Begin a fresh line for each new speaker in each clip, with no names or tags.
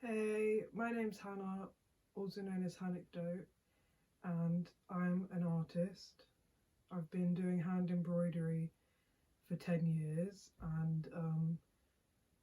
Hey, my name's Hannah, also known as Hanecdote, and I'm an artist. I've been doing hand embroidery for 10 years, and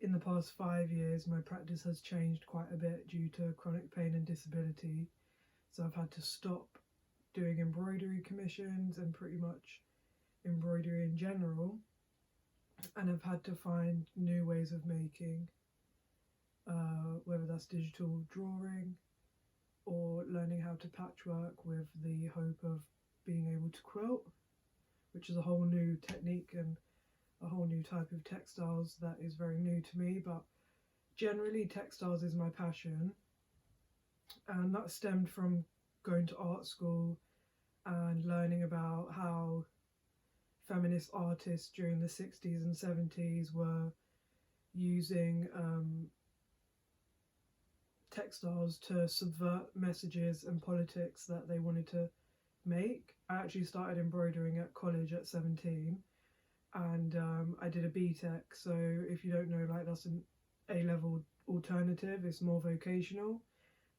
in the past 5 years, my practice has changed quite a bit due to chronic pain and disability. So I've had to stop doing embroidery commissions and pretty much embroidery in general, and I've had to find new ways of making, whether that's digital drawing or learning how to patchwork with the hope of being able to quilt, which is a whole new technique and a whole new type of textiles that is very new to me. But generally, textiles is my passion, and that stemmed from going to art school and learning about how feminist artists during the 60s and 70s were using textiles to subvert messages and politics that they wanted to make. I actually started embroidering at college at 17, and I did a BTEC. So if you don't know, like, that's an A-level alternative. It's more vocational,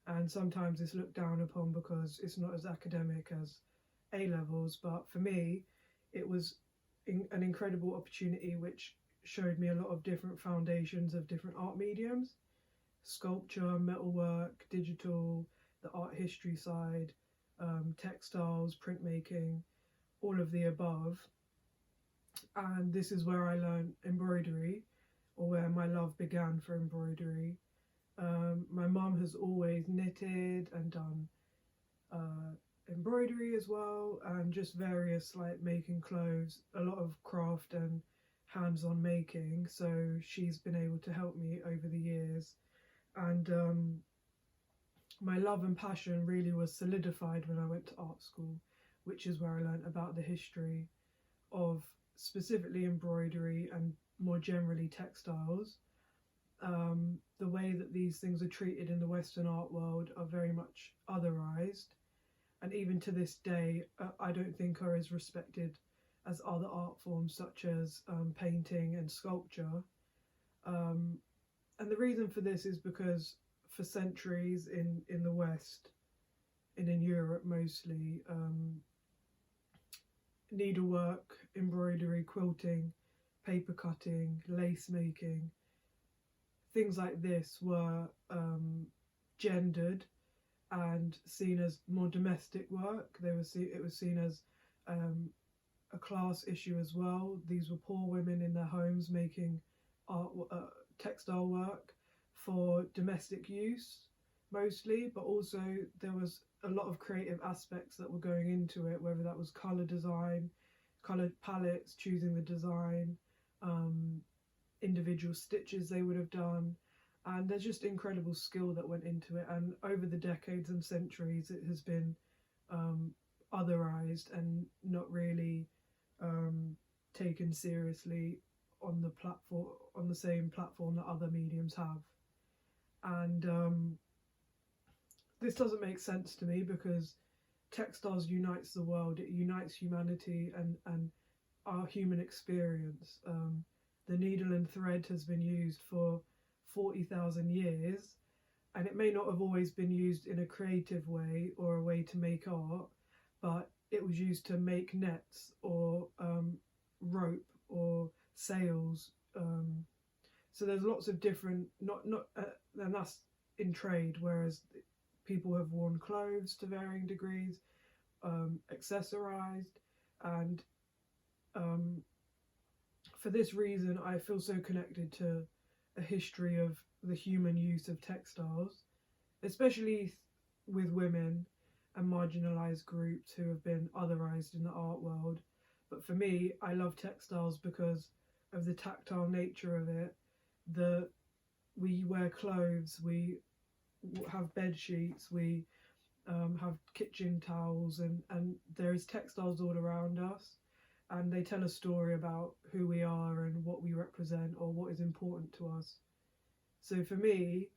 and sometimes it's looked down upon because it's not as academic as A-levels. But for me, it was an incredible opportunity which showed me a lot of different foundations of different art mediums: sculpture, metalwork, digital, the art history side, textiles, printmaking, all of the above. And this is where I learned embroidery, or where my love began for embroidery. My mum has always knitted and done embroidery as well, and just various, like, making clothes, a lot of craft and hands-on making. So she's been able to help me over the years, and my love and passion really was solidified when I went to art school, which is where I learned about the history of specifically embroidery and more generally textiles. The way that these things are treated in the Western art world are very much otherized, and even to this day, I don't think are as respected as other art forms such as painting and sculpture. And the reason for this is because for centuries in the West and in Europe mostly, needlework, embroidery, quilting, paper cutting, lace making, things like this were gendered and seen as more domestic work. It was seen as a class issue as well. These were poor women in their homes making art, textile work for domestic use mostly, but also there was a lot of creative aspects that were going into it, whether that was colour design, coloured palettes, choosing the design, individual stitches they would have done, and there's just incredible skill that went into it. And over the decades and centuries, it has been otherized and not really taken seriously on the platform, on the same platform that other mediums have. And this doesn't make sense to me, because textiles unites the world, it unites humanity and our human experience. The needle and thread has been used for 40,000 years, and it may not have always been used in a creative way or a way to make art, but it was used to make nets or rope or sails. So there's lots of different, and that's in trade, whereas people have worn clothes to varying degrees, accessorized, and for this reason I feel so connected to a history of the human use of textiles, especially with women and marginalized groups who have been otherized in the art world. But for me, I love textiles because of the tactile nature of it. We wear clothes, we have bed sheets, we have kitchen towels, and there's textiles all around us, and they tell a story about who we are and what we represent or what is important to us. So for me,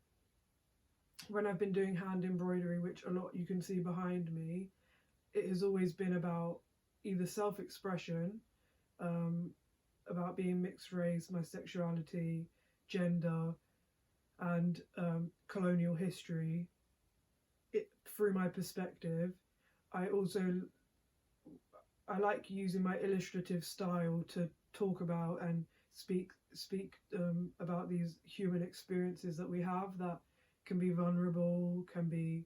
when I've been doing hand embroidery, which a lot you can see behind me, it has always been about either self-expression, about being mixed race, my sexuality, gender, and colonial history through my perspective. I like using my illustrative style to talk about and speak about these human experiences that we have that can be vulnerable, can be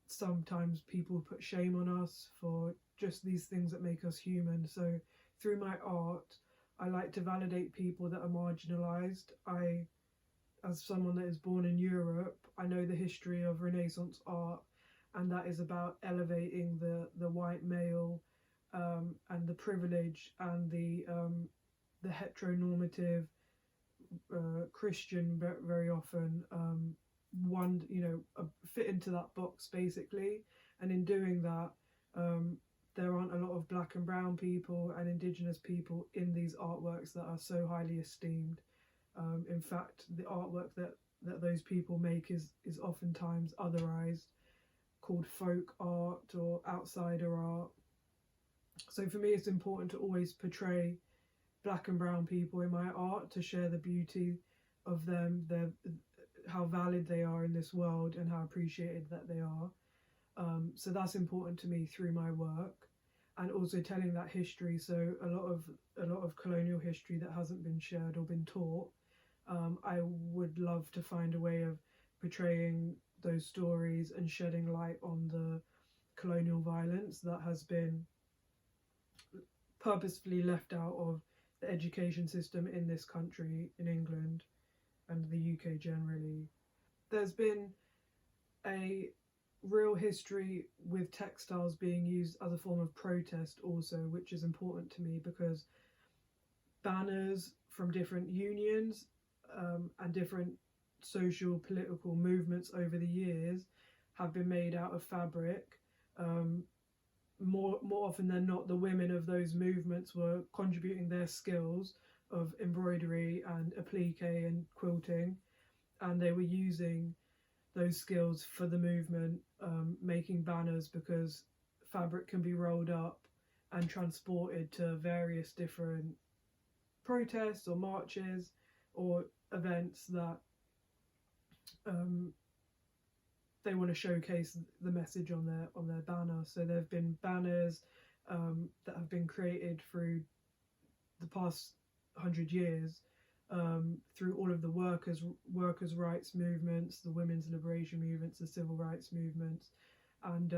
sometimes people put shame on us for just these things that make us human. So through my art, I like to validate people that are marginalized. As someone that is born in Europe, I know the history of Renaissance art, and that is about elevating the white male and the privilege and the heteronormative Christian, very often fit into that box basically. And in doing that, there aren't a lot of black and brown people and indigenous people in these artworks that are so highly esteemed. In fact, the artwork that those people make is oftentimes otherized, called folk art or outsider art. So for me, it's important to always portray black and brown people in my art, to share the beauty of them, how valid they are in this world and how appreciated that they are. So that's important to me through my work, and also telling that history. So a lot of colonial history that hasn't been shared or been taught. I would love to find a way of portraying those stories and shedding light on the colonial violence that has been purposefully left out of the education system in this country, in England and the UK generally. There's been a real history with textiles being used as a form of protest also, which is important to me, because banners from different unions and different social political movements over the years have been made out of fabric. More often than not, the women of those movements were contributing their skills of embroidery and applique and quilting, and they were using those skills for the movement, making banners, because fabric can be rolled up and transported to various different protests or marches or events that they want to showcase the message on their banner. So there have been banners that have been created through the past 100 years, through all of the workers' rights movements, the women's liberation movements, the civil rights movements, and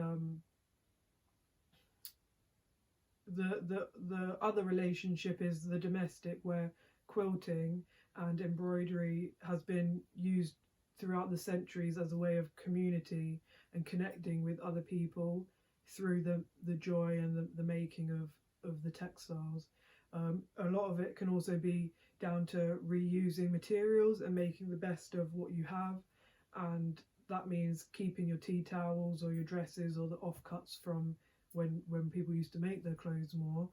the other relationship is the domestic, where quilting and embroidery has been used throughout the centuries as a way of community and connecting with other people through the joy and the making of the textiles. A lot of it can also be down to reusing materials and making the best of what you have, and that means keeping your tea towels or your dresses or the offcuts from when people used to make their clothes more,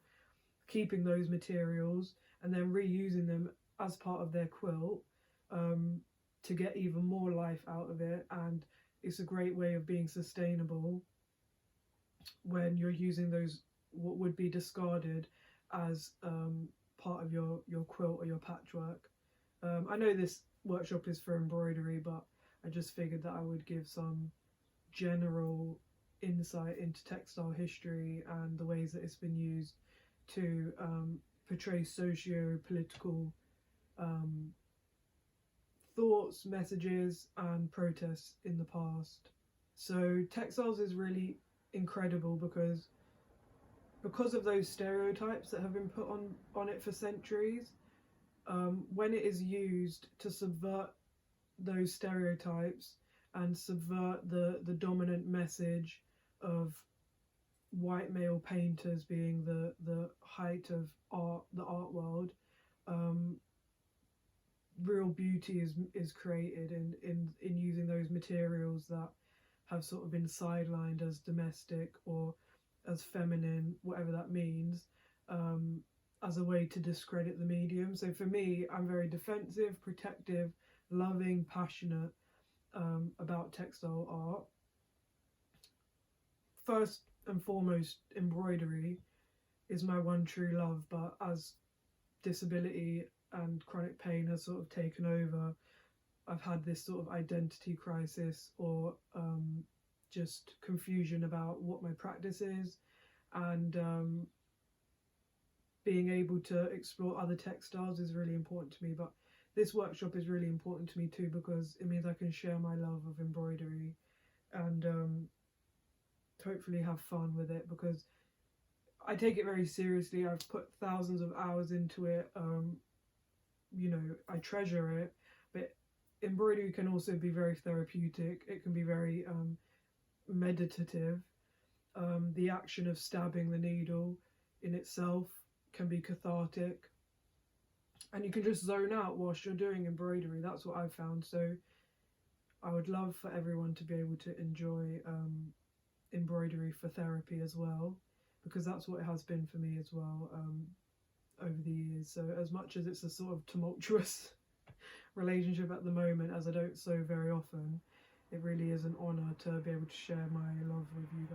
keeping those materials and then reusing them as part of their quilt, to get even more life out of it. And it's a great way of being sustainable when you're using those what would be discarded as part of your quilt or your patchwork. I know this workshop is for embroidery, but I just figured that I would give some general insight into textile history and the ways that it's been used to portray socio-political thoughts, messages and protests in the past. So textiles is really incredible because of those stereotypes that have been put on it for centuries. When it is used to subvert those stereotypes and subvert the dominant message of white male painters being the height of art, the art world, real beauty is created in using those materials that have sort of been sidelined as domestic or as feminine, whatever that means, as a way to discredit the medium. So for me, I'm very defensive, protective, loving, passionate about textile art. First and foremost, embroidery is my one true love, but as disability and chronic pain has sort of taken over, I've had this sort of identity crisis, or just confusion about what my practice is, and being able to explore other textiles is really important to me. But this workshop is really important to me too, because it means I can share my love of embroidery and hopefully have fun with it, because I take it very seriously. I've put thousands of hours into it. You know, I treasure it, but embroidery can also be very therapeutic. It can be very meditative. The action of stabbing the needle in itself can be cathartic, and you can just zone out whilst you're doing embroidery. That's what I've found. So I would love for everyone to be able to enjoy embroidery for therapy as well, because that's what it has been for me as well over the years. So as much as it's a sort of tumultuous relationship at the moment, as I don't sew very often, it really is an honour to be able to share my love with you